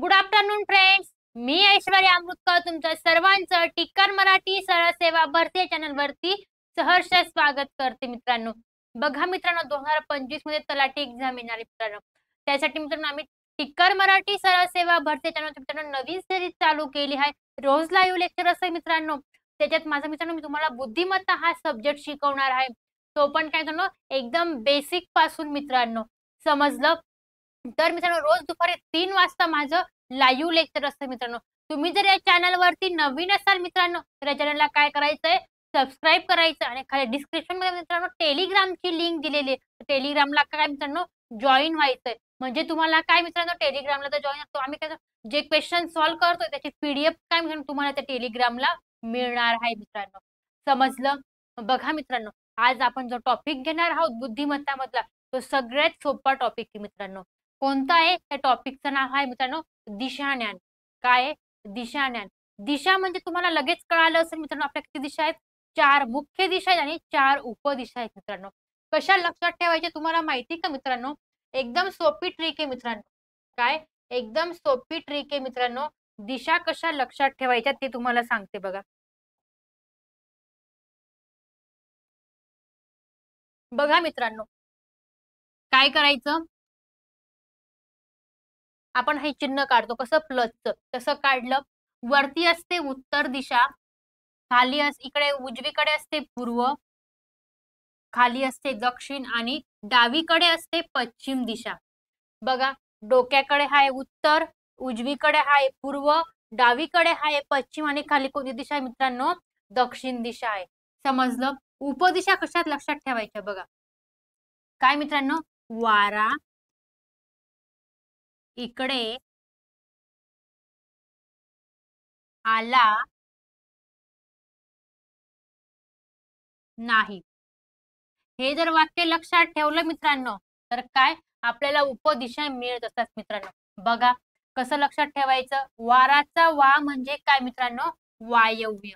Good afternoon friends. मी ऐश्वर्या अमृतकर तुमचं सर्वांचं टिक्कर मराठी सरळ सेवा भरती चॅनल वरती सहर्ष स्वागत करते मित्रांनो. बघा मित्रांनो, 2025 मध्ये तलाठी एक्झाम येणार आहे मित्रांनो. त्यासाठी मित्रांनो आम्ही टिक्कर मराठी सरळ सेवा भरती चॅनल मित्रांनो नवीन सिरीज चालू केली आहे. रोज लाईव्ह लेक्चर असते मित्रांनो. त्याच्यात माझा मित्रांनो मी तुम्हाला बुद्धिमत्ता हा सब्जेक्ट शिकवणार आहे. तो पण काय मित्रांनो एकदम बेसिक पासून मित्रांनो. समजलं? तर मित्रांनो रोज दुपारी 3 वाजता माझं लाईव्ह लेक्चर असतं मित्रांनो. तुम्ही जर या चॅनलवरती नवीन असाल मित्रांनो तर या चॅनलला काय करायचंय, सबस्क्राईब करायचं आणि खाली डिस्क्रिप्शन मध्ये मित्रांनो टेलिग्रामची लिंक दिलेली आहे. टेलिग्रामला काय मित्रांनो जॉईन व्हायचंय. म्हणजे तुम्हाला काय मित्रांनो टेलिग्रामला तर जॉईन होतो आम्ही काय जे क्वेश्चन सॉल्व्ह करतोय त्याची पीडीएफ काय मित्रांनो तुम्हाला त्या टेलिग्रामला मिळणार आहे मित्रांनो. समजलं? बघा मित्रांनो, आज आपण जो टॉपिक घेणार आहोत बुद्धिमत्तामधला तो सगळ्यात सोपा टॉपिक आहे मित्रांनो. कोणता आहे? त्या टॉपिकचं नाव आहे मित्रांनो दिशाज्ञान. काय आहे? दिशाज्ञान. दिशा म्हणजे तुम्हाला लगेच कळालं असेल मित्रांनो आपल्या किती दिशा आहेत? 4 मुख्य दिशा आहेत आणि 4 उपदिशा आहेत मित्रांनो. कशा लक्षात ठेवायच्या तुम्हाला माहिती का मित्रांनो? एकदम सोपी ट्रिक आहे मित्रांनो. काय? एकदम सोपी ट्रिक आहे मित्रांनो. दिशा कशा लक्षात ठेवायच्या ते तुम्हाला सांगते बघा. बघा मित्रांनो, काय करायचं? आपण हे चिन्ह काढतो कसं प्लसचं तसं काढलं. वरती असते उत्तर दिशा, खाली इकडे उजवीकडे असते पूर्व, खाली असते दक्षिण आणि डावीकडे असते पश्चिम दिशा. बघा, डोक्याकडे आहे उत्तर, उजवीकडे आहे पूर्व, डावीकडे आहे पश्चिम आणि खाली कोणती दिशा आहे मित्रांनो? दक्षिण दिशा आहे. समजलं? उपदिशा कशात लक्षात ठेवायच्या बघा. काय मित्रांनो? वारा इकडे आला नाही. हे जर वाक्य लक्षात ठेवलं मित्रांनो तर काय आपल्याला उपदिशा मिळत असतात मित्रांनो. बघा कसं लक्षात ठेवायचं. वाराचा वा म्हणजे काय मित्रांनो? वायव्य.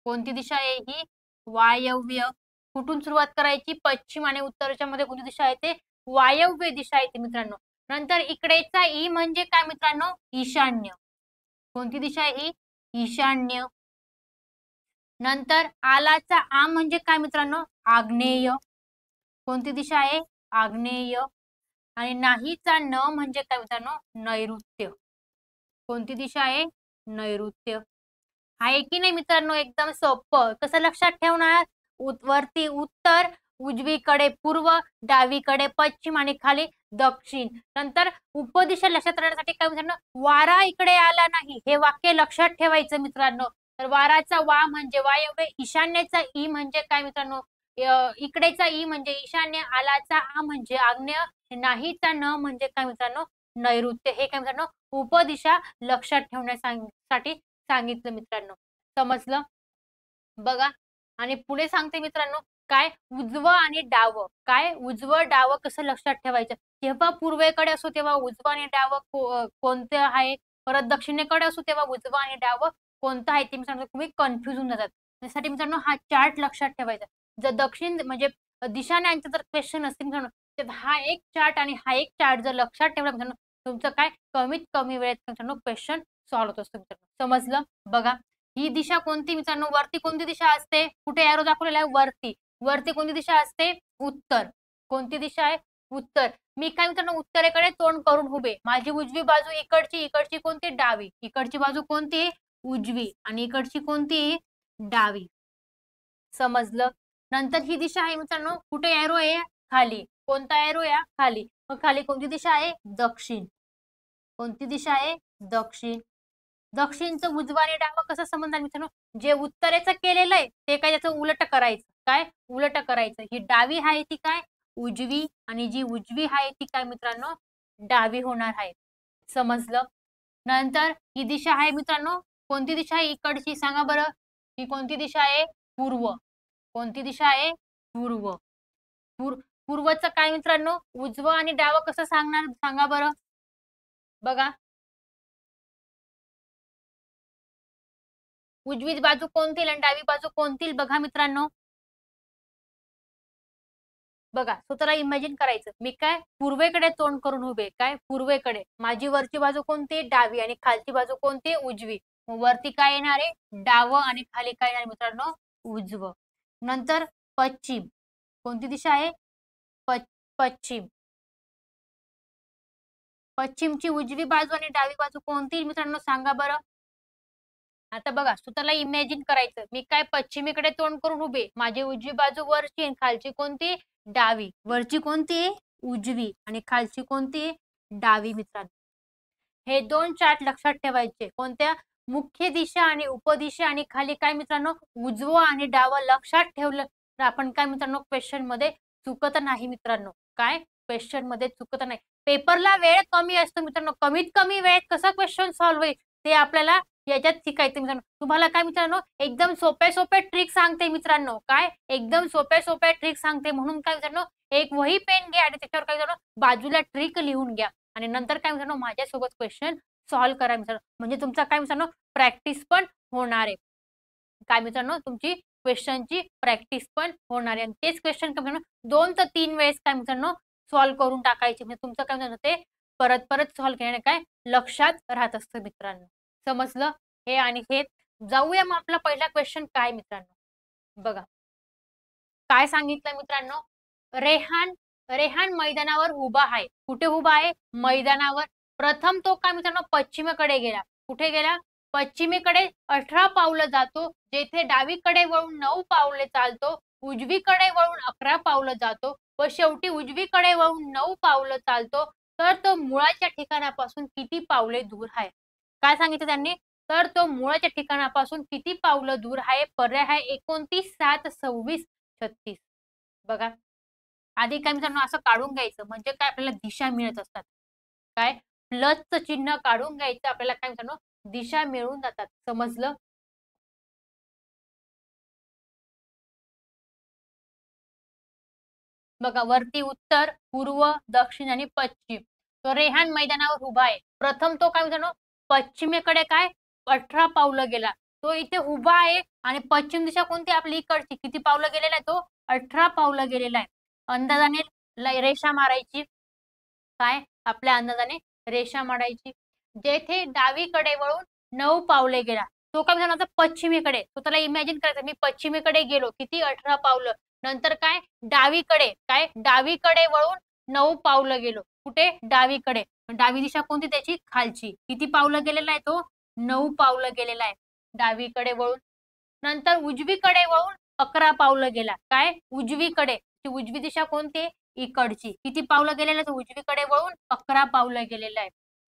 कोणती दिशा आहे ही? वायव्य. कुठून सुरुवात करायची? पश्चिम आणि उत्तरच्या मध्ये कोणती दिशा आहे? ते वायव्य दिशा आहे मित्रांनो. नंतर इकडेचा ई म्हणजे काय मित्रांनो? ईशान्य. कोणती दिशा आहे ही? ईशान्य. नंतर आलाचा आ म्हणजे काय मित्रांनो? आग्नेय. कोणती दिशा आहे? आग्नेय. आणि नाहीचा न म्हणजे काय मित्रांनो? नैऋत्य. कोणती दिशा आहे? नैऋत्य. आहे की नाही मित्रांनो? एकदम सोपं. कसं लक्षात ठेवणार? वरती उत्तर, उजवीकडे पूर्व, डावीकडे पश्चिम आणि खाली दक्षिण. नंतर उपदिशा लक्षात राहण्यासाठी काय मित्रांनो? वारा इकडे आला नाही हे वाक्य लक्षात ठेवायचं मित्रांनो. तर वाराचा वा म्हणजे वायव्य, ईशान्येचा ई म्हणजे काय मित्रांनो? इकडेचा ई म्हणजे ईशान्य, आलाचा आ म्हणजे आग्नेय, नाहीचा न म्हणजे काय मित्रांनो? नैऋत्य. हे काय मित्रांनो? उपदिशा लक्षात ठेवण्यासाठी सांगितलं मित्रांनो. समजलं? बघा आणि पुढे सांगते मित्रांनो काय उजवं आणि डावं. काय उजवं डावं कसं लक्षात ठेवायचं? जेव्हा पूर्वेकडे असो तेव्हा उजवं आणि डावं कोणतं आहे, परत दक्षिणेकडे असो तेव्हा उजवं आणि डावं कोणतं आहे ते मित्रांनो तुम्ही कन्फ्युज होऊन जातात. त्यासाठी मित्रांनो हा चार्ट लक्षात ठेवायचा. जर दक्षिण म्हणजे दिशांचं जर क्वेश्चन असतील मित्रांनो तर हा एक चार्ट आणि हा एक चार्ट जर लक्षात ठेवला मित्रांनो तुमचं काय कमीत कमी वेळेत मित्रांनो क्वेश्चन सॉल्व्ह होत असतो मित्रांनो. समजलं? बघा ही दिशा कोणती मित्रांनो? वरती कोणती दिशा असते? कुठे एरो दाखवलेला आहे? वरती. वरती कोणती दिशा असते? उत्तर. कोणती दिशा आहे? उत्तर. मी काय मित्रांनो उत्तरेकडे तोंड करून उभे. माझी उजवी बाजू इकडची, इकडची कोणती? डावी. इकडची बाजू कोणती? उजवी. आणि इकडची कोणती? डावी. समजलं? नंतर ही दिशा आहे मित्रांनो कुठे एरो आहे? खाली. कोणता एरो या? खाली. मग खाली कोणती दिशा आहे? दक्षिण. कोणती दिशा आहे? दक्षिण. दक्षिणचं उजवा आणि डावा कसं समजणार मित्रांनो? जे उत्तरेचं केलेलं आहे ते काय त्याचं उलट करायचं. काय? उलट करायचं. ही डावी आहे ती काय? उजवी आणि जी उजवी आहे ती काय मित्रांनो? डावी होणार आहे. समजलं? नंतर ही दिशा आहे मित्रांनो कोणती दिशा आहे इकडची सांगा बरं? ही कोणती दिशा आहे? पूर्व. कोणती दिशा आहे? पूर्व. पूर्वचं काय मित्रांनो? उजवं आणि डावं कसं सांगणार सांगा बरं? बघा उजवी बाजू कोणती आणि डावी बाजू कोणती बघा मित्रांनो. बघा स्वतःला इमॅजिन करायचं, मी काय पूर्वेकडे तोंड करून उभे, काय पूर्वेकडे. माझी वरची बाजू कोणती? डावी आणि खालची बाजू कोणती? उजवी. मग वरती काय येणार आहे? डावं आणि खाली काय येणार मित्रांनो? उजवं. नंतर पश्चिम. कोणती दिशा आहे? पश्चिम. पश्चिमची उजवी बाजू आणि डावी बाजू कोणती मित्रांनो सांगा बरं? आता बघा स्वतःला इमॅजिन करायचं, मी काय पश्चिमेकडे तोंड करून उभे, माझी उजवी बाजू वरची आणि खालची कोणती? डावी. वरची कोणती? उजवी आणि खालची कोणती? डावी मित्रांनो. हे 2 चार्ट लक्षात ठेवायचे. कोणत्या? मुख्य दिशा आणि उपदिशा आणि खाली काय मित्रांनो? उजवं आणि डावं लक्षात ठेवलं तर आपण काय मित्रांनो क्वेश्चन मध्ये चुकत नाही मित्रांनो. काय? क्वेश्चन मध्ये चुकत नाही. पेपरला वेळ कमी असतो मित्रांनो. कमीत कमी वेळेत कसं क्वेश्चन सॉल्व्ह होईल ते आपल्याला याच्यात शिकायचं मित्रांनो. तुम्हाला काय मित्रांनो एकदम सोप्या ट्रिक सांगते मित्रांनो. काय? एकदम सोप्या ट्रिक सांगते म्हणून काय मित्रांनो एक वही पेन घ्या आणि त्याच्यावर काय मित्रांनो बाजूला ट्रिक लिहून घ्या आणि नंतर काय मित्रांनो माझ्यासोबत क्वेश्चन सॉल्व्ह करा मित्रांनो. म्हणजे तुमचा काय मित्रांनो प्रॅक्टिस पण होणार आहे. काय मित्रांनो तुमची क्वेश्चनची प्रॅक्टिस पण होणार आहे आणि तेच क्वेश्चन काय मित्रांनो 2 ते 3 वेळेस काय मित्रांनो सॉल्व्ह करून टाकायचे. म्हणजे तुमचं काय मित्रांनो ते परत सॉल्व्ह केल्याने काय लक्षात राहत असतं मित्रांनो. समजलं? हे आणि हे. जाऊया मग आपला पहिला क्वेश्चन काय मित्रांनो. बघा काय सांगितलं मित्रांनो. रेहान रेहान मैदानावर उभा आहे. कुठे उभा आहे? मैदानावर. प्रथम तो काय मित्रांनो पश्चिमेकडे गेला. कुठे गेला? पश्चिमेकडे 18 पावलं जातो. जेथे डावीकडे वळून 9 पावले चालतो. उजवीकडे वळून 11 पावलं जातो व शेवटी उजवीकडे वळून 9 पावलं चालतो. तर तो मुळाच्या ठिकाणापासून किती पावले दूर आहे? काय सांगितलं त्यांनी? तर तो मुळाच्या ठिकाणापासून किती पावलं दूर आहे? पर्याय आहे 29, 7, 26, 36. बघा आधी काय मित्रांनो असं काढून घ्यायचं म्हणजे काय आपल्याला दिशा मिळत असतात. काय? प्लसचं चिन्ह काढून घ्यायचं आपल्याला काय मित्रांनो दिशा मिळून जातात. समजलं? बघा वरती उत्तर, पूर्व, दक्षिण आणि पश्चिम. तो रेहान मैदानावर उभा आहे. प्रथम तो काय मित्रांनो पश्चिमेकडे काय 18 पावलं गेला. तो इथे उभा आहे आणि पश्चिम दिशा कोणती आपली इकडची किती पावलं गेलेला आहे तो? 18 पावलं गेलेला आहे. अंदाजाने रेषा मारायची. काय? आपल्या अंदाजाने रेषा मारायची. जेथे डावीकडे वळून 9 पावले गेला. तो काय म्हणाला आता पश्चिमेकडे. तो त्याला इमॅजिन करायचं मी पश्चिमेकडे गेलो. किती? 18 पावलं. नंतर काय? डावीकडे. काय? डावीकडे वळून 9 पावलं गेलो. कुठे? डावीकडे. डावी दिशा कोणती त्याची? खालची. किती पावलं गेलेला आहे तो? 9 पावलं गेलेला आहे. डावीकडे वळून. नंतर उजवीकडे वळून 11 पावलं गेला. काय? उजवीकडे. ती उजवी दिशा कोणती आहे? इकडची. किती पावलं गेलेलं आहे? उजवीकडे वळून 11 पावलं गेलेलं आहे.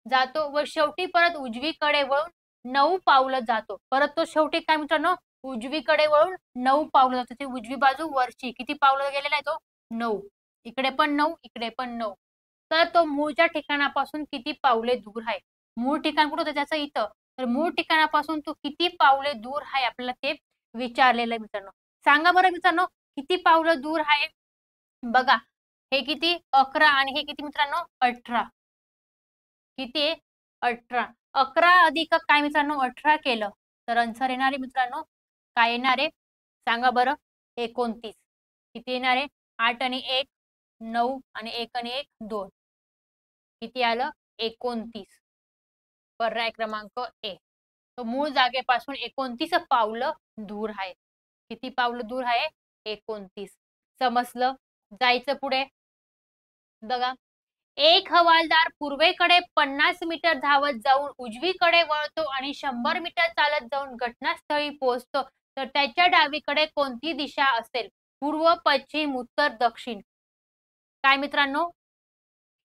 जातो व शेवटी परत उजवीकडे वळून 9 पावलं जातो. परत तो शेवटी काय मित्रांनो उजवीकडे वळून 9 पावलं जातो. ती उजवी बाजू वरची. किती पावलं गेलेला आहे तो? 9. इकडे पण 9, इकडे पण 9. तर तो मूळच्या ठिकाणापासून किती पावले दूर आहे? मूळ ठिकाण कुठं होतं त्याचं? इथं. तर मूळ ठिकाणापासून तो किती पावले दूर आहे आपल्याला ते विचारलेलं आहे मित्रांनो. सांगा बरं मित्रांनो किती पावलं दूर आहे? बघा हे किती? 11 आणि हे किती मित्रांनो? 18. किती आहे? 18. 11 अधिक काय मित्रांनो 18 केलं तर आन्सर येणार आहे मित्रांनो काय येणार आहे? सांगा बरं. 29. किती येणार आहे? 8 आणि 1 9 आणि 1 आणि 1 2. किती आलं? 29. पर्याय क्रमांक ए. तो मूळ जागेपासून 29 पावलं दूर आहे. किती पावलं दूर आहे? 29. समजलं? जायचं पुढे. बघा एक हवालदार पूर्वेकडे 50 मीटर धावत जाऊन उजवीकडे वळतो आणि 100 मीटर चालत जाऊन घटनास्थळी पोहोचतो. तर त्याच्या डावीकडे कोणती दिशा असेल? पूर्व, पश्चिम, उत्तर, दक्षिण. काय मित्रांनो?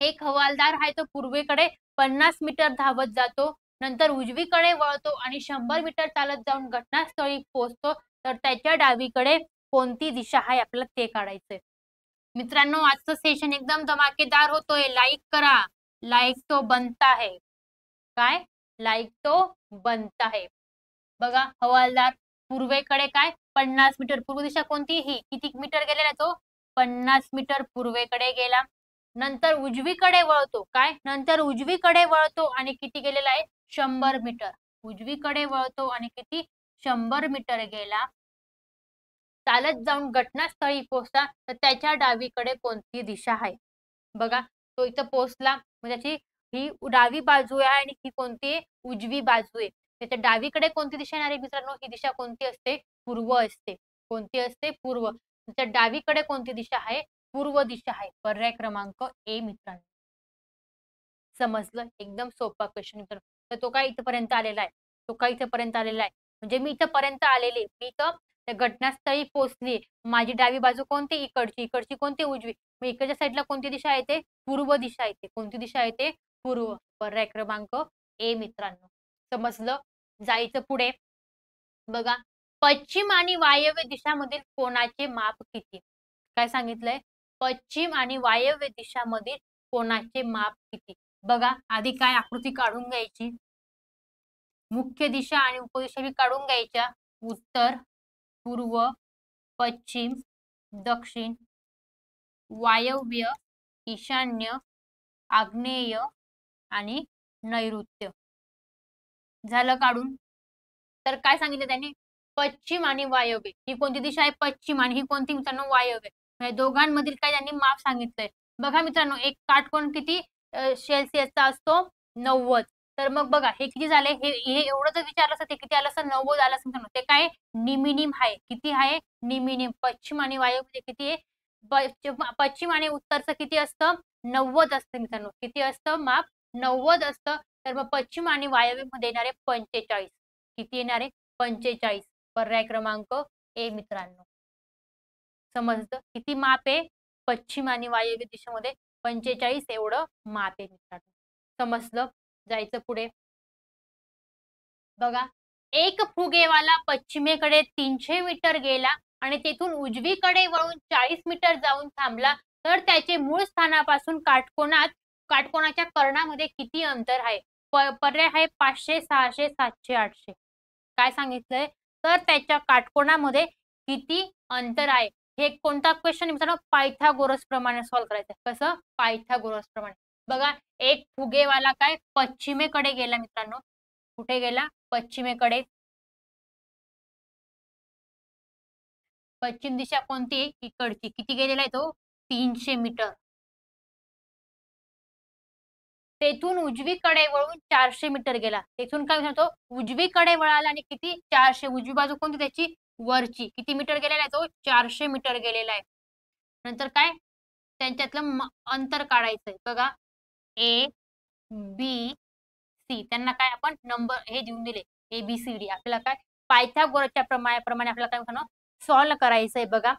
एक हवालदार आहे तो पूर्वेकडे 50 मीटर धावत जातो. नंतर उजवीकडे वळतो आणि 100 मीटर चालत जाऊन घटनास्थळी पोहोचतो. तर त्याच्या डावीकडे कोणती दिशा आहे आपल्याला ते काढायचंय. मित्रांनो आजचं सेशन एकदम धमाकेदार होतोय. लाईक करा. लाईक तो बनता है. काय? लाईक तो बनता है. बघा हवालदार पूर्वेकडे काय 50 मीटर. पूर्व दिशा कोणती? ही. किती मीटर गेलेला तो? 50 मीटर पूर्वेकडे गेला. नंतर उजवीकडे वळतो. काय? नंतर उजवीकडे वळतो आणि किती गेलेला आहे? 100 मीटर. उजवीकडे वळतो आणि किती? 100 मीटर गेला. चालत जाऊन घटनास्थळी पोहोचला तर त्याच्या डावीकडे कोणती दिशा आहे? बघा, तो इथं पोहोचला म्हणजे त्याची ही डावी बाजू आहे आणि ही कोणती आहे? उजवी बाजू आहे. त्याच्या डावीकडे कोणती दिशा येणार आहे मित्रांनो? ही दिशा कोणती असते? पूर्व असते. कोणती असते? पूर्व. त्याच्या डावीकडे कोणती दिशा आहे? पूर्व दिशा आहे. पर्याय क्रमांक ए मित्रांनो. समजलं? एकदम सोपा क्वेश्चन मित्रांनो. तर तो काय इथपर्यंत आलेला आहे. तो काय इथपर्यंत आलेला आहे. म्हणजे मी इथपर्यंत आलेले. मी इथं त्या घटनास्थळी पोहोचली. माझी डावी बाजू कोणती? इकडची. इकडची कोणती? उजवी. मग इकडच्या साईडला कोणती दिशा येते? पूर्व दिशा येते. कोणती दिशा येते? पूर्व. पर्याय क्रमांक ए मित्रांनो. समजलं? जायचं पुढे. बघा, पश्चिम आणि वायव्य दिशामधील कोणाचे माप किती? काय सांगितलंय? पश्चिम आणि वायव्य दिशामधील कोणाचे माप किती? बघा, आधी काय आकृती काढून घ्यायची. मुख्य दिशा आणि उपदिशा बी काढून घ्यायच्या. उत्तर, पूर्व, पश्चिम, दक्षिण, वायव्य, ईशान्य, आग्नेय आणि नैऋत्य. झालं काढून. तर काय सांगितलं त्यांनी? पश्चिम आणि वायव्य. ही कोणती दिशा आहे? पश्चिम. आणि ही कोणती मित्रांनो? वायव्य. म्हणजे दोघांमधील काय त्यांनी माप सांगितलंय. बघा मित्रांनो, एक काटकोन किती सेल्सिअसचा असतो? 90. तर मग बघा, हे किती झाले? हे एवढं जर विचारलं असतं ते किती आलं असतं? 90 आलं असतं मित्रांनो. ते काय? निमिनिम आहे. किती आहे? निमिनिम. पश्चिम आणि वायव्य किती आहे? पश्चिम आणि उत्तरचं किती असतं? 90 असतं मित्रांनो. किती असतं माप? 90 असतं. तर मग पश्चिम आणि वायव्यमध्ये येणारे 45. किती येणार आहे? 45. पर्याय क्रमांक ए मित्रांनो. समजतं? किती माप आहे? पश्चिम आणि वायव्य दिशेमध्ये 45 एवढं माप आहे मित्रांनो. समजलं? जायचं पुढे. बघा, एक फुगेवाला पश्चिमेकडे 300 मीटर गेला आणि तेथून उजवीकडे वळून 40 मीटर जाऊन थांबला तर त्याचे मूळ स्थानापासून काटकोनाच्या कर्णामध्ये किती अंतर आहे? पर्याय आहे 500, 600, 700, 800. काय सांगितलंय? तर त्याच्या काटकोनामध्ये किती अंतर आहे? हे कोणता क्वेश्चन मित्रांनो? पायथागोरस प्रमाणे सॉल्व्ह करायचं. कसं? पायथागोरस प्रमाणे. बघा, एक फुगेवाला काय पश्चिमेकडे गेला मित्रांनो. कुठे गेला? पश्चिमेकडे. पश्चिम दिशा कोणती? इकडची. किती गेलेला आहे तो? 300 मीटर. तेथून उजवीकडे वळून 400 मीटर गेला. तेथून काय म्हणतो? उजवीकडे वळाला आणि किती? 400. उजवी बाजू कोणती त्याची? वरची. किती मीटर गेलेला आहे तो? 400 मीटर गेलेला आहे. नंतर काय? त्यांच्यातलं अंतर काढायचंय. बघा, ए, बी, सी. त्यांना काय आपण नंबर हे देऊन दिले. ए, बी, सी, डी. आपल्याला काय? पायथागोरसच्या प्रमाणे आपल्याला काय म्हणतो? सॉल्व्ह करायचंय. बघा,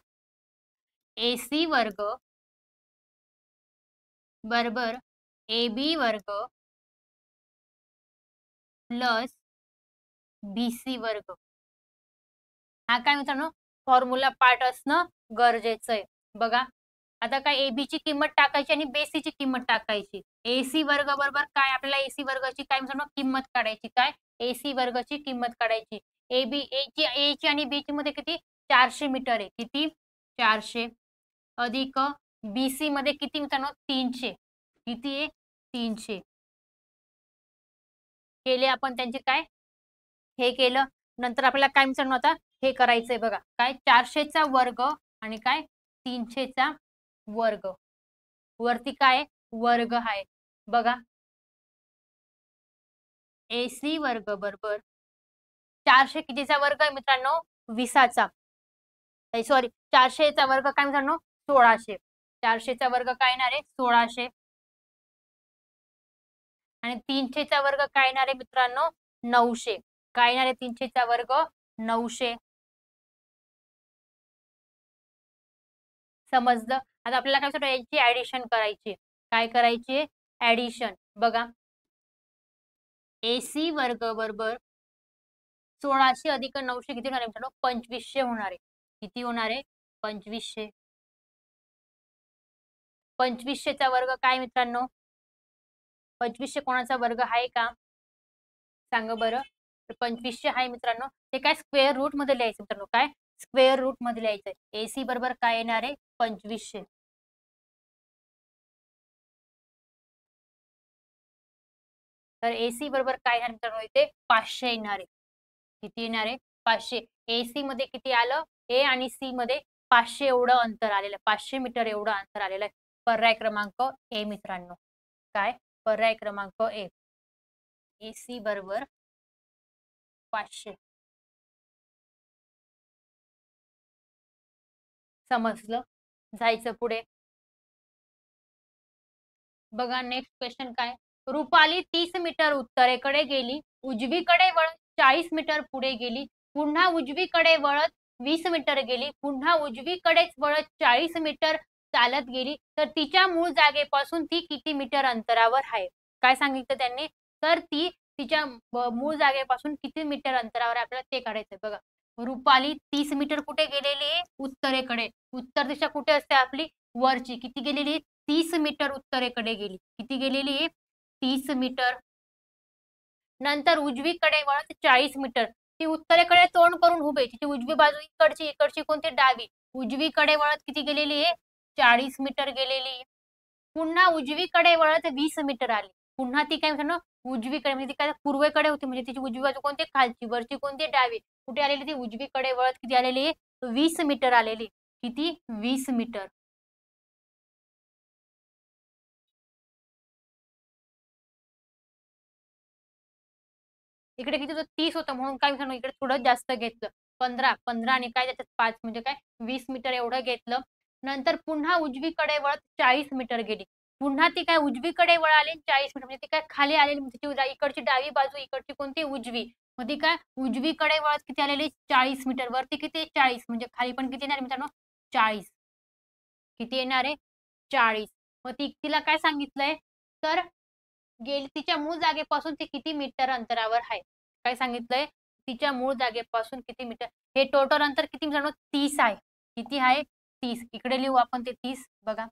AC वर्ग बरोबर AB वर्ग प्लस BC वर्ग. हा काय मित्रांनो? फॉर्म्युला पार्ट असणं गरजेचं आहे. बघा, आता काय AB ची किंमत टाकायची आणि BC ची किंमत टाकायची. AC वर्ग बरोबर काय? आपल्याला AC वर्गाची काय मित्रांनो? किंमत काढायची. काय? AC वर्गाची किंमत काढायची. A ची आणि B ची मध्ये किती? 400 मीटर आहे. किती? 400 अधिक BC मध्ये किती मित्रांनो? 300. किती आहे? 300. केले आपण त्यांचे काय? हे केलं. नंतर आपल्याला काय मित्रांनो आता हे करायचंय बघा. काय? 400चा वर्ग आणि काय? 300चा वर्ग. वरती काय? वर्ग आहे. बघा, AC वर्ग बरोबर 400 कितीचा वर्ग आहे मित्रांनो? 20चा. सॉरी, 400चा वर्ग काय मित्रांनो? 1600. 400चा वर्ग काय येणार आहे? 1600. आणि 300चा वर्ग काय येणार आहे मित्रांनो? 900. काय येणार आहे 300चा वर्ग? 900. समजलं? आता आपल्याला काय सांगतो? याची ऍडिशन करायची. काय करायची? ऍडिशन. बघा, AC वर्ग बरोबर 1600 अधिक 900 किती होणार आहे मित्रांनो? 2500 होणार आहे. किती होणार आहे? 2500. 2500चा वर्ग काय मित्रांनो? 2500 कोणाचा वर्ग आहे का? सांगा बरं. तर 2500 आहे मित्रांनो. ते काय स्क्वेअर रूट मध्ये लिहायचं मित्रांनो. काय? स्क्वेअर रूट मध्ये लिहायचंय. AC बरोबर काय येणार आहे? 2500. तर AC बरोबर काय येणार मित्रांनो? इथे 500 येणार आहे. किती येणार आहे? 500. AC मध्ये किती आलं? ए आणि सी मध्ये 500 एवढं अंतर आलेलं आहे, 500 मीटर एवढं अंतर आलेलं आहे. पर्याय क्रमांक ए मित्रांनो. काय? पर्याय क्रमांक ए. ए सी बरोबर 500. समजलं? जायचं पुढे. बघा नेक्स्ट क्वेश्चन काय. रुपाली 30 मीटर उत्तरेकडे गेली, उजवीकडे वळत 40 मीटर पुढे गेली, पुन्हा उजवीकडे वळत 20 मीटर गेली, पुन्हा उजवीकडेच वळत 40 मीटर चालत गेली, तर तिच्या मूळ जागेपासून ती किती मीटर अंतरावर आहे? काय सांगितलं त्यांनी? तर ती तिच्या मूळ जागेपासून किती मीटर अंतरावर आहे आपल्याला ते काढायचंय. बघा रुपाली 30 मीटर कुठे गेलेली आहे? उत्तरेकडे. उत्तर दिशा कुठे असते आपली? वरची. किती गेलेली? 30 मीटर उत्तरेकडे गेली. किती गेलेली आहे? 30 मीटर. नंतर उजवीकडे वळत 40 मीटर. ती उत्तरेकडे तोंड करून उभे. तिची उजवी बाजू इकडची, इकडची कोणती? डावी. उजवीकडे वळत किती गेलेली आहे? 40 मीटर गेलेली आहे. पुन्हा उजवीकडे वळत 20 मीटर आली. पुन्हा ती काय म्हणतो उजवीकडे, म्हणजे ती काय पूर्वेकडे होती, म्हणजे तिची उजवी बाजू कोणती? खालची. वरची कोणती? डावी. कुठे आलेली ती? उजवीकडे वळत किती आलेली आहे? 20 मीटर आलेली. किती? 20 मीटर. इकडे किती होतं? 30 होतं, म्हणून काय विचारलं इकडे थोडं जास्त घेतलं. 15 आणि काय त्याच्यात 5 म्हणजे काय 20 मीटर एवढं घेतलं. नंतर पुन्हा उजवीकडे वळत 40 मीटर गेली. पुन्हा ती काय उजवीकडे वळाली 40 मीटर, म्हणजे ती काय खाली आलेली, म्हणजे तिची इकडची डावी बाजू, इकडची कोणती? उजवी. मग ती काय उजवीकडे वळत किती आलेली? 40 मीटर. वरती किती? 40. म्हणजे खाली पण किती येणार मित्रांनो? 40. किती येणार आहे? 40. मग तिला काय सांगितलंय? तर गेली तिच्या मूळ जागेपासून ती किती मीटर अंतरावर आहे? काय सांगितलंय? तिच्या मूळ जागेपासून किती मीटर? हे टोटल अंतर किती मित्रांनो? 30 आहे. किती आहे? 30. इकडे लिहू आपण ते 30. बघा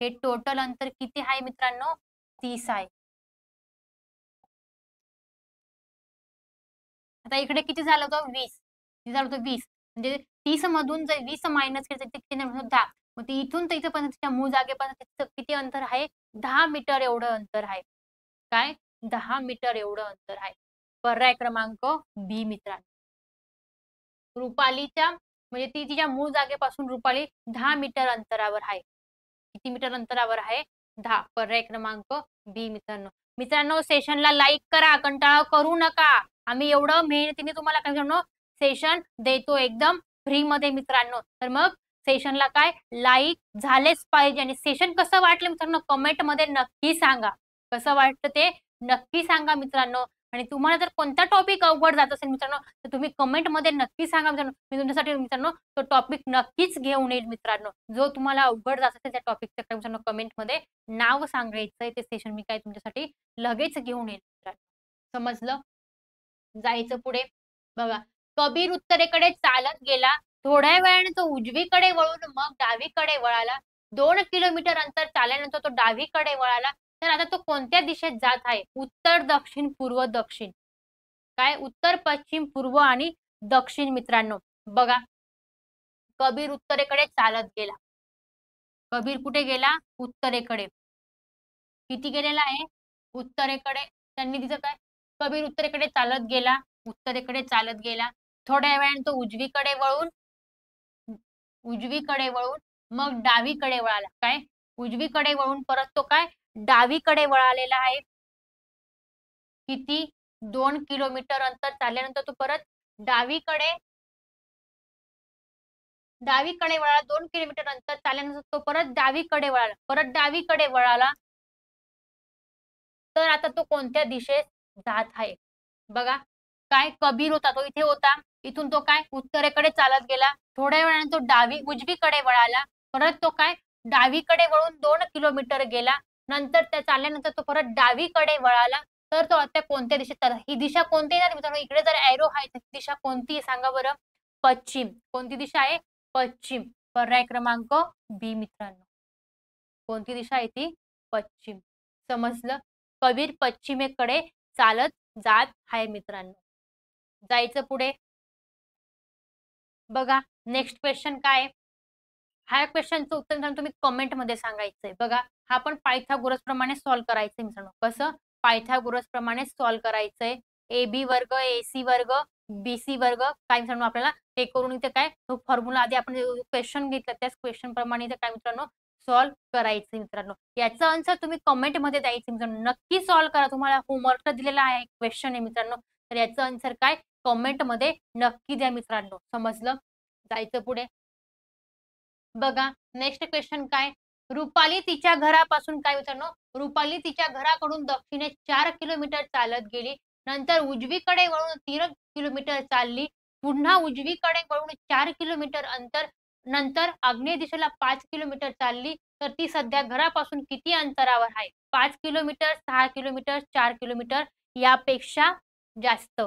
हे टोटल अंतर किती आहे मित्रांनो? 30 आहे. आता इकडे किती झालं होतं? 20. किती झालं होतं? 20. म्हणजे 30 मधून जर 20 मायनस केलं तर किती येणार? 10. मग ती इथून तर इथं पण तिच्या मूळ जागेपर्यंत किती अंतर आहे? 10 मीटर एवढं अंतर आहे. काय? 10 मीटर एवढं अंतर आहे. पर्याय क्रमांक बी मित्रांनो. रुपालीच्या म्हणजे ती तिच्या मूळ जागेपासून रुपाली 10 मीटर अंतरावर आहे. किती मीटर अंतरावर आहे? 10. पर्याय क्रमांक बी मित्रांनो. मित्रांनो सेशनला लाईक करा, कंटाळा करू नका. आम्ही एवढं मेहनतीने तुम्हाला काय मित्रांनो सेशन देतो एकदम फ्री मध्ये मित्रांनो. तर मग सेशनला काय लाईक झालेच पाहिजे. आणि सेशन कसं वाटलं मित्रांनो कमेंट मध्ये नक्की सांगा. कसं वाटतं ते नक्की सांगा मित्रांनो. आणि तुम्हाला जर कोणता टॉपिक अवघड जात असेल मित्रांनो तर तुम्ही कमेंट मध्ये नक्की सांगा मित्रांनो. मी तुमच्यासाठी मित्रांनो तो टॉपिक नक्कीच घेऊन येईल मित्रांनो. जो तुम्हाला अवघड जात असेल त्या टॉपिकचं काय मित्रांनो कमेंट मध्ये नाव सांगायचंय. ते सेशन मी काय तुमच्यासाठी लगेच घेऊन येईल मित्रांनो. समजलं? जायचं पुढे. बघा कबीर उत्तरेकडे चालत गेला. थोड्या वेळाने तो उजवीकडे वळून मग डावीकडे वळाला. 2 किलोमीटर अंतर चालल्यानंतर तो डावीकडे वळाला. तर आता तो कोणत्या दिशेत जात आहे? उत्तर, दक्षिण, पूर्व, दक्षिण. काय? उत्तर, पश्चिम, पूर्व आणि दक्षिण मित्रांनो. बघा कबीर उत्तरेकडे चालत गेला. कबीर कुठे गेला? उत्तरेकडे. किती गेलेला आहे? उत्तरेकडे. त्यांनी तिचं काय कबीर उत्तरेकडे चालत गेला. उत्तरेकडे चालत गेला. थोड्या वेळाने तो उजवीकडे वळून मग डावीकडे वळाला. काय? उजवीकडे वळून परत तो काय डावीकडे वळालेला आहे. किती? 2 किलोमीटर अंतर चालल्यानंतर तो परत डावीकडे डावीकडे वळाला. 2 किलोमीटर अंतर चालल्यानंतर तो परत डावीकडे वळाला. परत डावीकडे वळाला. तर आता तो कोणत्या दिशेत जात आहे? बघा काय कबीर होता तो इथे होता. इथून तो काय उत्तरेकडे चालत गेला. थोड्या वेळाने तो उजवीकडे वळाला. परत तो काय डावीकडे वळून 2 किलोमीटर गेला. नंतर त्या चालल्यानंतर तो परत डावीकडे वळाला. तर तो आता कोणत्या दिशेत चालला? ही दिशा कोणती आहे मित्रांनो? इकडे जर एरो आहे तर दिशा कोणती आहे सांगा बरं? पश्चिम. कोणती दिशा आहे? पश्चिम. पर्याय क्रमांक बी मित्रांनो. कोणती दिशा आहे ती? पश्चिम. समजलं? कबीर पश्चिमेकडे चालत जात आहे मित्रांनो. जायचं पुढे. बघा नेक्स्ट क्वेश्चन काय? ह्या क्वेश्चनचं उत्तर मित्रांनो तुम्ही कमेंट मध्ये सांगायचंय. बघा हा पण पायथागोरस प्रमाणे सॉल्व्ह करायचंय मित्रांनो. कसं? पायथागोरस प्रमाणे सॉल्व्ह करायचंय. AB वर्ग AC वर्ग BC वर्ग काय मित्रांनो आपल्याला हे करून इथे काय तो फॉर्म्युला आधी आपण क्वेश्चन घेतला त्याच क्वेश्चन प्रमाणे इथे काय मित्रांनो सॉल्व्ह करायचं मित्रांनो. याचा आन्सर तुम्ही कमेंट मध्ये द्यायचं मित्रांनो. नक्की सॉल्व्ह करा. तुम्हाला होमवर्क दिलेला आहे क्वेश्चन आहे मित्रांनो. तर याचं आन्सर काय कमेंट मध्ये नक्की द्या मित्रांनो. समजलं? जायचं पुढे. बघा नेक्स्ट क्वेश्चन काय रुपाली तिच्या घरापासून काय मित्रांनो रुपाली तिच्या घराकडून दक्षिणेस 4 किलोमीटर चालत गेली. नंतर उजवीकडे वळून 3 किलोमीटर चालली. पुन्हा उजवीकडे वळून 4 किलोमीटर अंतर नंतर आग्नेय दिशेला 5 किलोमीटर चालली. तर ती सध्या घरापासून किती अंतरावर आहे? 5 किलोमीटर, 6 किलोमीटर, 4 किलोमीटर यापेक्षा जास्त.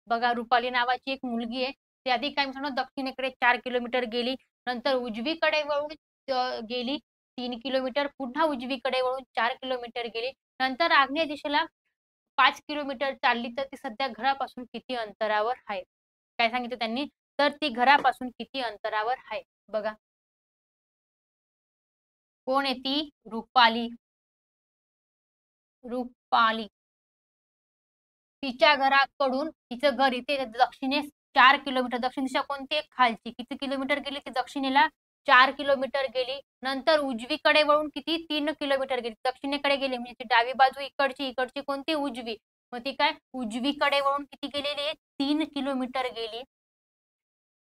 बघा रुपाली नावाची एक मुलगी आहे. ती आधी काय मित्रांनो दक्षिणेकडे 4 किलोमीटर गेली. नंतर उजवीकडे वळून गेली 3 किलोमीटर. पुन्हा उजवीकडे वळून 4 किलोमीटर गेली. नंतर आग्नेय दिशेला 5 किलोमीटर चालली. तर ती सध्या घरापासून किती अंतरावर आहे? काय सांगितलं त्यांनी? तर ती घरापासून किती अंतरावर आहे? बघा. कोण आहे ती? रुपाली. रुपाली. तिच्या घराकडून तिचं घर इथे दक्षिणेस 4 किलोमीटर. दक्षिण दिशा कोणती आहे? खालची. किती किलोमीटर गेली ती दक्षिणेला? 4 किलोमीटर गेली. नंतर उजवीकडे वळून किती? 3 किलोमीटर गेली. दक्षिणेकडे गेली म्हणजे ती डावी बाजू इकडची, इकडची कोणती? उजवी. मग ती काय उजवीकडे वळून किती गेलेली आहे? 3 किलोमीटर गेली.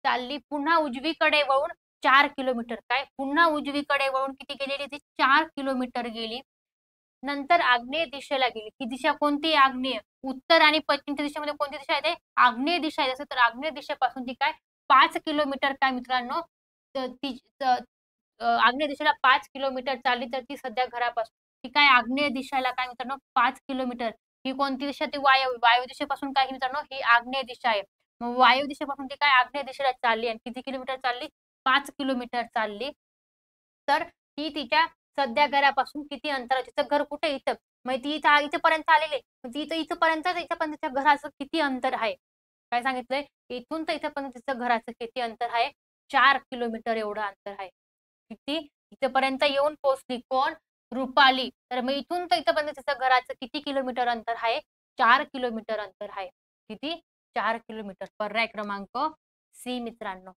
चालली पुन्हा उजवीकडे वळून 4 किलोमीटर. काय पुन्हा उजवीकडे वळून किती गेलेली ती? 4 किलोमीटर गेली. नंतर आग्नेय दिशेला गेली. ही दिशा कोणती? आग्नेय. उत्तर आणि पश्चिमच्या दिशेमध्ये कोणती दिशा येते? आग्नेय दिशा आहे. जसं तर आग्नेय दिशेपासून ती काय 5 किलोमीटर काय मित्रांनो आग्नेय दिशेला 5 किलोमीटर चालली. तर ती सध्या घरापासून ती काय आग्नेय दिशेला काय मित्रांनो 5 किलोमीटर. ही कोणती दिशा? ती वायव्य दिशेपासून काय मित्रांनो ही आग्नेय दिशा आहे. मग वायव्य दिशेपासून ती काय आग्नेय दिशेला चालली आणि किती किलोमीटर चालली? 5 किलोमीटर चालली. तर ती तिच्या सध्या घरापासून किती अंतर तिचं घर कुठे इथं मग ती इथपर्यंत आलेली ती इथं इथपर्यंत तिच्या घराचं किती अंतर आहे? काय सांगितलंय? इथून तर इथपर्यंत तिचं घराचं किती अंतर आहे? 4 किलोमीटर एवढं अंतर आहे. किती? इथपर्यंत येऊन पोहोचली कोण? रुपाली. तर मग इथून तर इथपर्यंत तिचं घराचं किती किलोमीटर अंतर आहे? 4 किलोमीटर अंतर आहे. किती? 4 किलोमीटर. पर्याय क्रमांक सी मित्रांनो.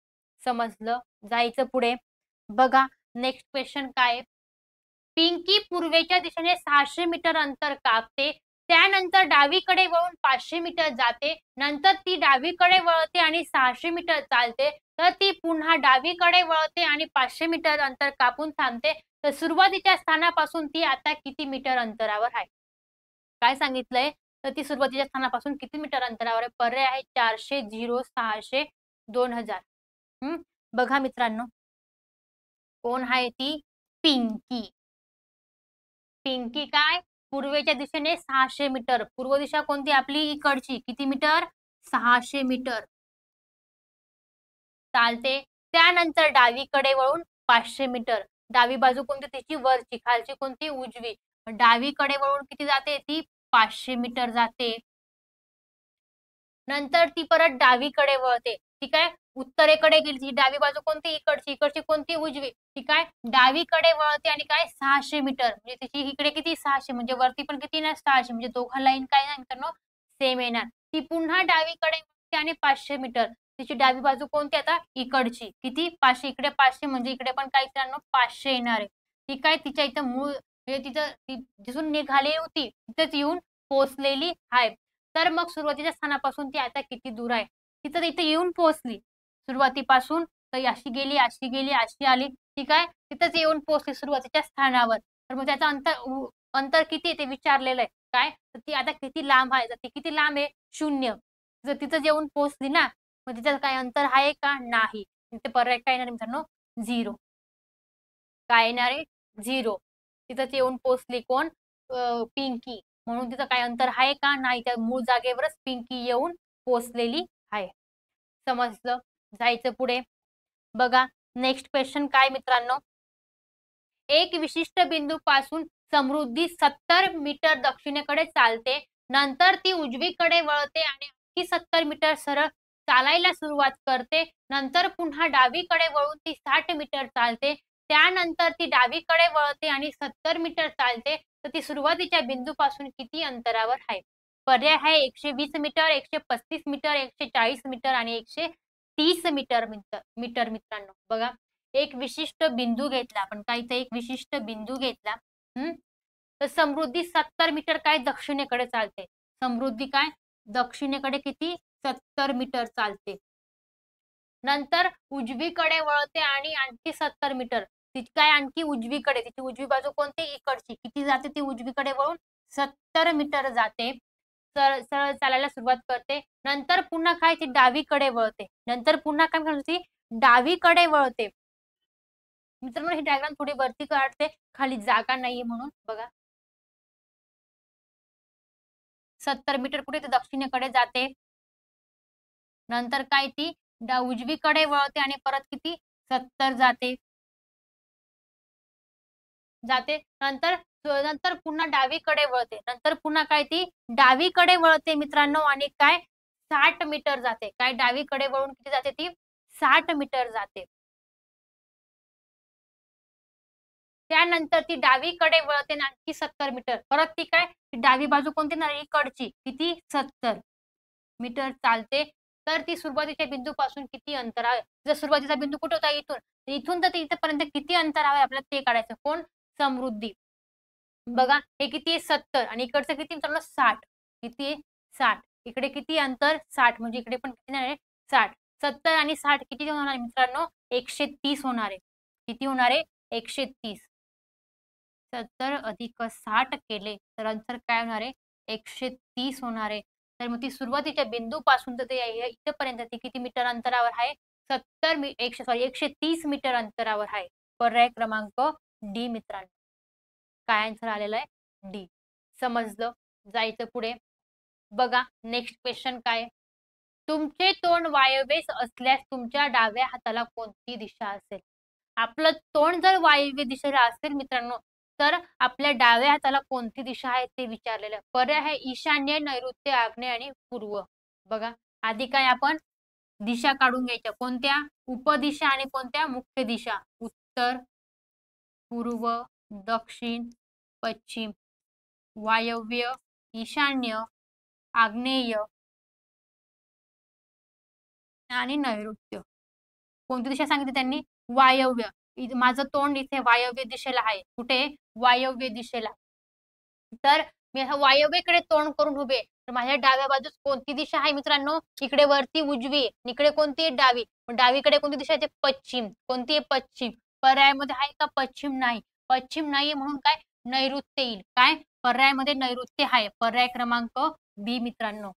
समजलं? जायचं पुढे. बघा नेक्स्ट क्वेश्चन काय? पिंकी पूर्वेच्या दिशेने 600 मीटर अंतर कापते. त्यानंतर डावीकडे वळून 500 मीटर जाते. नंतर ती डावीकडे वळते आणि 600 मीटर चालते. तर ती पुन्हा डावीकडे वळते आणि 500 मीटर अंतर कापून थांबते. तर सुरुवातीच्या स्थानापासून ती आता किती मीटर अंतरावर आहे? काय सांगितलंय? तर ती सुरुवातीच्या स्थानापासून किती मीटर अंतरावर आहे? पर्याय आहे 400, 0, 600, 2000. बघा मित्रांनो. कोण आहे ती? पिंकी. पिंकी काय? पूर्वेच्या दिशेने 600 मीटर. पूर्व दिशा कोणती आपली? इकडची. किती मीटर? 600 मीटर चालते. त्यानंतर डावीकडे वळून 500 मीटर. डावी बाजू कोणती तिची? वरची. खालची कोणती? उजवी. डावीकडे वळून किती जाते ती? 500 मीटर जाते. नंतर ती परत डावीकडे वळते. ती काय उत्तरेकडे गेली. ती डावी बाजू कोणती? इकडची. इकडची कोणती? उजवी. ती काय डावीकडे वळते आणि काय 600 मीटर म्हणजे तिची इकडे किती? 600 म्हणजे वरती पण किती ना 600 म्हणजे दोघं लाईन काय नाही मित्रांनो सेम येणार. ती पुन्हा डावीकडे वळते आणि 500 मीटर. तिची डावी बाजू कोणती आता? इकडची. किती? 500. इकडे 500 म्हणजे इकडे पण काय मित्रांनो 500 येणार आहे. ती काय तिच्या इथं मूळ म्हणजे तिथं ती जिथून निघाली होती तिथंच येऊन पोहोचलेली आहे. तर मग सुरुवातीच्या स्थानापासून ती आता किती दूर आहे? तिथं इथे येऊन पोहोचली. सुरुवातीपासून तर अशी गेली, अशी गेली, अशी आली. ती काय तिथंच येऊन पोहोचली सुरुवातीच्या स्थानावर. तर मग त्याचं अंतर किती आहे ते विचारलेलं आहे. काय? तर ती आता किती लांब आहे? तर ती किती लांब आहे? 0. जर तिथंच येऊन पोहोचली ना, मग तिचं काय अंतर आहे का? नाही. इथे पर्याय काय येणार मित्रांनो? 0. काय येणार आहे? 0. तिथंच येऊन पोहोचली कोण? पिंकी. म्हणून तिचं काय अंतर आहे का? नाही. त्या मूळ जागेवरच पिंकी येऊन पोहोचलेली आहे. समजलं? जायचं पुढे. बघा नेक्स्ट क्वेश्चन काय मित्रांनो? एक विशिष्ट बिंदूपासून समृद्धी 70 मीटर दक्षिणेकडे चालते. नंतर ती उजवीकडे वळते आणि आणखी 70 मीटर सरळ चालायला सुरुवात करते. नंतर पुन्हा डावीकडे वळून ती 60 मीटर चालते. त्यानंतर ती डावीकडे वळते आणि 70 मीटर चालते. तर ती सुरुवातीच्या बिंदूपासून किती अंतरावर आहे? पर्याय आहे 120 मीटर, 135 मीटर, 140 मीटर आणि 130 मीटर मीटर मित्रांनो. बघा, एक विशिष्ट बिंदू घेतला आपण, काय इथे एक विशिष्ट बिंदू घेतला. तर समृद्धी 70 मीटर काय दक्षिणेकडे चालते. समृद्धी काय दक्षिणेकडे किती 70 मीटर चालते. नंतर उजवीकडे वळते आणि आणखी 70 मीटर. ती काय आणखी उजवीकडे, तिची उजवी बाजू कोणती इकडची, किती जाते ती उजवीकडे वळून 70 मीटर जाते. सरळ सरळ चालायला सुरुवात करते. नंतर पुन्हा काय ती डावीकडे वळते. नंतर पुन्हा काय म्हणते ती डावीकडे वळते. मित्रांनो ही डायग्राम थोडी वरती काढते, खाली जागा नाहीये म्हणून. बघा 70 मीटर कुठे ते दक्षिणेकडे जाते. नंतर काय ती उजवीकडे वळते आणि परत किती 70 जाते. नंतर नंतर पुन्हा डावीकडे वळते. नंतर पुन्हा काय ती डावीकडे वळते मित्रांनो आणि काय 60 मीटर जाते. काय डावीकडे वळून किती जाते ती 60 मीटर जाते. त्यानंतर ती डावीकडे वळते आणखी 70 मीटर. परत ती काय डावी बाजू कोणती ना इकडची किती 70 मीटर चालते. तर ती सुरुवातीच्या बिंदूपासून किती अंतर आहे. जर सुरुवातीचा बिंदू कुठे होता इथून, इथून तर इथपर्यंत किती अंतर आहे आपल्याला ते काढायचं. कोण समृद्धी. बघा हे किती 70 आणि इकडचं किती मित्रांनो 60. किती 60. इकडे किती अंतर 60 म्हणजे इकडे पण किती आहे 60. 70 आणि 60 किती होणार आहे मित्रांनो 130 होणार आहे. किती होणार आहे 130. 70 अधिक 60 केले तर अंतर काय होणार आहे 130 होणार आहे. तर मग ती सुरुवातीच्या बिंदूपासून तर ते इथपर्यंत ती किती मीटर अंतरावर आहे 130 मीटर अंतरावर आहे. पर्याय क्रमांक डी मित्रांनो. काय आन्सर आलेला आहे डी. समजलं. जायचं पुढे. बघा नेक्स्ट क्वेश्चन काय. तुमचे तोंड वायव्येस असल्यास तुमच्या डाव्या हाताला कोणती दिशा असेल. आपलं तोंड जर वायव्य दिशेला असेल मित्रांनो तर आपल्या डाव्या हाताला कोणती दिशा आहे ते विचारलेलं. पर्याय आहे ईशान्य, नैऋत्य, आग्नेय आणि पूर्व. बघा आधी काय आपण दिशा काढून घ्यायच्या. कोणत्या उपदिशा आणि कोणत्या मुख्य दिशा. उत्तर, पूर्व, दक्षिण, पश्चिम, वायव्य, ईशान्य, आग्नेय आणि नैऋत्य. कोणती दिशा सांगितली त्यांनी वायव्य. माझं तोंड इथे वायव्य दिशेला आहे. कुठे वायव्य दिशेला. तर मी वायव्येकडे तोंड करून उभे तर माझ्या डाव्या बाजूस कोणती दिशा आहे मित्रांनो इकडे वरती उजवी, इकडे कोणती डावी. डावीकडे कोणती दिशा आहे पश्चिम. कोणती आहे पश्चिम. पर्यायामध्ये आहे का पश्चिम नाही. पश्चिम नाहीये म्हणून काय नैऋत्य येईल. काय पर्यायामध्ये नैऋत्य आहे. पर्याय क्रमांक बी मित्रांनो.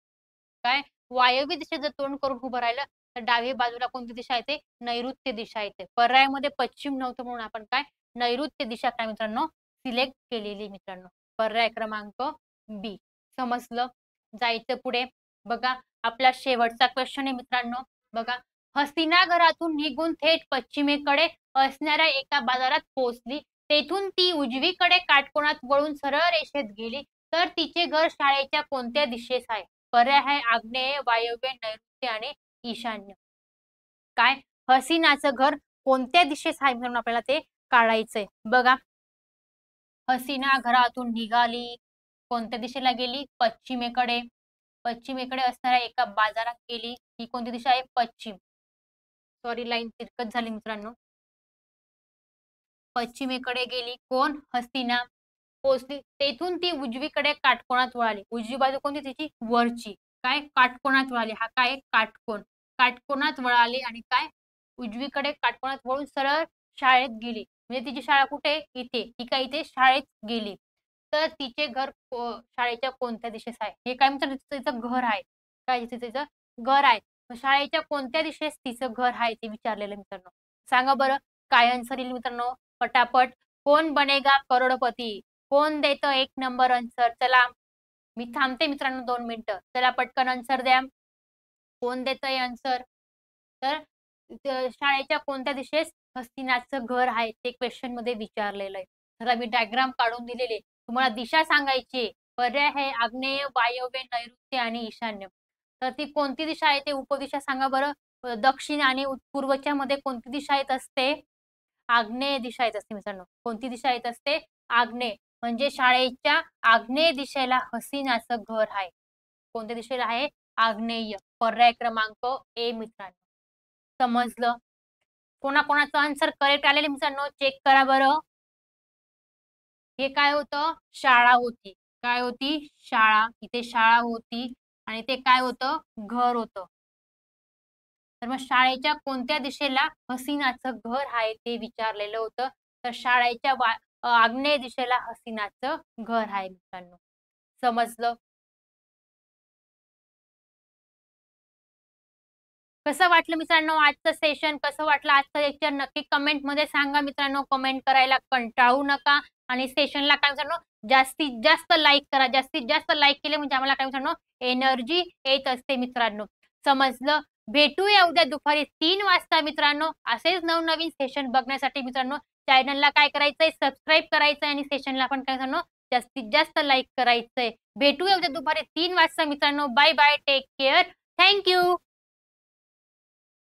काय वायव्य दिशेत जर तोंड करून उभं राहिलं तर डावी बाजूला कोणती दिशा येते नैऋत्य दिशा येते. पर्यायामध्ये पश्चिम नव्हतं म्हणून आपण काय नैऋत्य दिशा काय मित्रांनो सिलेक्ट केलेली मित्रांनो. पर्याय क्रमांक बी. समजलं. जायचं पुढे. बघा आपला शेवटचा क्वेश्चन आहे मित्रांनो. बघा हसीना घरातून निघून थेट पश्चिमेकडे असणाऱ्या एका बाजारात पोहोचली. तेथून ती उजवीकडे काटकोनात वळून सरळ रेषेत गेली तर तिचे घर शाळेच्या कोणत्या दिशेस आहे. पर्याय आहे आग्नेय, वायव्य, नैऋत्य आणि ईशान्य. काय हसीनाचं घर कोणत्या दिशेस आहे म्हणून आपल्याला ते काढायचंय. बघा हसीना घरातून निघाली. कोणत्या दिशेला गेली पश्चिमेकडे. पश्चिमेकडे असणाऱ्या एका बाजारात गेली. ही कोणती दिशा आहे पश्चिम. सॉरी लाईन तिरकत झाली मित्रांनो. पश्चिमेकडे गेली कोण हसीना. पोहोचली तेथून ती उजवीकडे काटकोनात वळाली. उजवी बाजू कोणती तिची वरची. काय काटकोनात वळाली. हा काय काटकोन. काटकोनात वळाली आणि काय उजवीकडे काटकोनात वळून सरळ शाळेत गेली. म्हणजे तिची शाळा कुठे इथे. ती काय इथे शाळेत गेली. तर तिचे घर शाळेच्या कोणत्या दिशेस आहे. हे काय म्हणतात तिचं घर आहे. काय तिचं घर आहे. शाळेच्या कोणत्या दिशेस तिचं घर आहे ते विचारलेलं मित्रांनो. सांगा बरं काय आन्सर येईल मित्रांनो पटापट. कोण बनेगा करोडपती. कोण देतं 1 नंबर आन्सर. चला मी थांबते मित्रांनो 2 मिनिटं. चला पटकन आन्सर द्या. कोण देतंय आन्सर. तर शाळेच्या कोणत्या दिशेस हस्तिनाचं घर आहे ते क्वेश्चन मध्ये विचारलेलं आहे. तर मी डायग्राम काढून दिलेले. तुम्हाला दिशा सांगायची. पर्याय आहे आग्नेय, वायव्य, नैऋत्य आणि ईशान्य. तर ती कोणती दिशा आहे ते उपदिशा सांगा बरं. दक्षिण आणि पूर्वच्या मध्ये कोणती दिशा येत असते आग्नेय दिशा येत असते मित्रांनो. कोणती दिशा येत असते आग्नेय. म्हणजे शाळेच्या आग्नेय दिशेला हसीनाचं घर आहे. कोणत्या दिशेला आहे? आग्नेय. पर्याय क्रमांक ए मित्रांनो. समजलं? कोणाकोणाचं आन्सर करेक्ट आलेले मित्रांनो चेक करा बरं. हे काय होतं? शाळा होती. काय होती? शाळा. इथे शाळा होती आणि ते काय होतं? घर होतं. तर मग शाळेच्या कोणत्या दिशेला हसीनाचं घर आहे ते विचारलेलं होतं. तर शाळेच्या आग्नेय दिशेला हसीनाचं घर आहे मित्रांनो. समजलं? कसं वाटलं मित्रांनो आजचं सेशन? कसं वाटलं आजचं लेक्चर? नक्की कमेंटमध्ये सांगा मित्रांनो. कमेंट करायला कंटाळू नका आणि सेशनला काय मित्रांनो जास्तीत जास्त लाईक करा. जास्तीत जास्त लाईक केले म्हणजे आम्हाला काय मित्रांनो एनर्जी येत असते मित्रांनो. समजलं? भेटूया उद्या दुपारी 3 वाजता मित्रांनो. असेच नवनवीन सेशन बघण्यासाठी मित्रांनो चॅनलला काय करायचंय? सबस्क्राईब करायचंय आणि सेशनला पण काय मित्रांनो जास्तीत जास्त लाईक करायचंय. भेटूया उद्या दुपारी 3 वाजता मित्रांनो. Bye bye. Take care. Thank you.